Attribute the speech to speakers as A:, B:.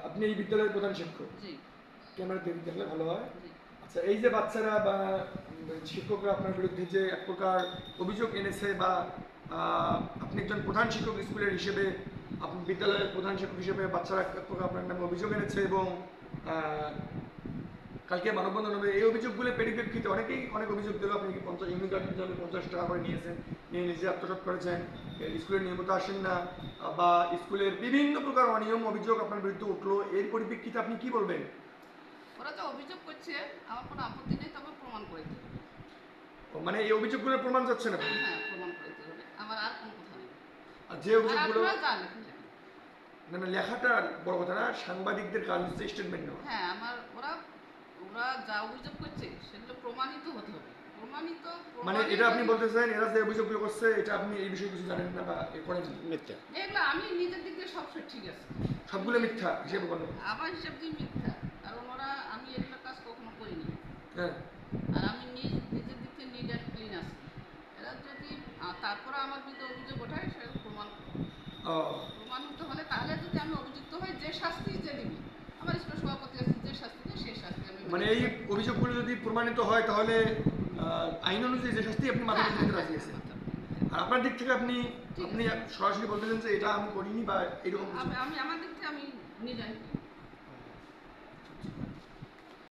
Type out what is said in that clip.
A: আপনি এই বিদ্যালয়ের প্রধান শিক্ষক।
B: জি।
A: ক্যামেরাতে দেখলে ভালো হয়।
B: জি।
A: আচ্ছা, এই যে বাচ্চারা বা শিক্ষকরা আপনার বিরুদ্ধে যে এক প্রকার অভিযোগ এনেছে বা আপনি একজন প্রধান শিক্ষক স্কুলের হিসেবে, আপনি বিদ্যালয়ের প্রধান শিক্ষক হিসেবে বাচ্চারা এক প্রকার আপনার নামে অভিযোগ এনেছে এবং কালকে মানববন্ধন হবে, এই অভিযোগগুলোর পরিপ্রেক্ষিতে অনেকেই অনেক অভিযোগ দিল। আপনি 50 ইউনিট গার্ডের জন্য 50 টাকা করে নিয়েছেন, নিয়ে নিজে আত্মসাৎ করেছেন, স্কুলের নিয়মিত আসেন না, বা স্কুলের বিভিন্ন প্রকার অনিয়ম অভিযোগ আপনার বিরুদ্ধে উঠলো। এর পরিপ্রেক্ষিতে আপনি কি বলবেন?
B: ওরা যে অভিযোগ করছে আমার কোনো আপত্তি নেই, তবে প্রমাণ করে দিতে হবে।
A: মানে এই অভিযোগগুলোর প্রমাণ যাচ্ছে না?
B: হ্যাঁ, প্রমাণ করে দিতে হবে, আমার আর কোনো কথা নেই।
A: আর যে অভিযোগগুলো
B: আপনারা যা লেখেন লেখেন।
A: মানে লেখাটা বড় কথা না, সাংবাদিকদের কাজ হচ্ছে স্টেটমেন্ট নেওয়া।
B: হ্যাঁ, ওরা যা অভিযোগ করছে সেগুলো প্রমাণিত হতে হবে।
A: মানে এটা আপনি বলতে চান এরা যে অভিযোগগুলো করছে এটা আপনি এই বিষয়ে কিছু জানেন না বা করেন মিথ্যা?
B: এগুলো আমি নিজের দিক দিয়ে সব ঠিক আছে,
A: সবগুলো মিথ্যা হিসেবে বলুন।
B: আমার হিসাব দিয়ে মিথ্যা, কারণ আমি এগুলো কাজ কখনো করিনি।
A: হ্যাঁ।
B: আর আমি নিজের দিক থেকে নিট অ্যান্ড ক্লিন আছি। এরা যদি তারপরে আমার বিরুদ্ধে অভিযোগ ওঠায় সে প্রমাণিত হলে, তাহলে যদি আমি অভিযুক্ত হই, যে শাস্তি যে দিবি, আমার স্কুল সভাপতি আছে, যে শাস্তি দেয় সেই শাস্তি আমি
A: মানে এই অভিযোগগুলো যদি প্রমাণিত হয় তাহলে আইন অনুযায়ী যে শাস্তি আপনি মাথা পেতে রাজি আছেন। আর আপনার দিক থেকে আপনি সরাসরি বলতেছেন যে এটা আমি করিনি বা এরকম
B: আমি আমার দিক থেকে আমি নিজে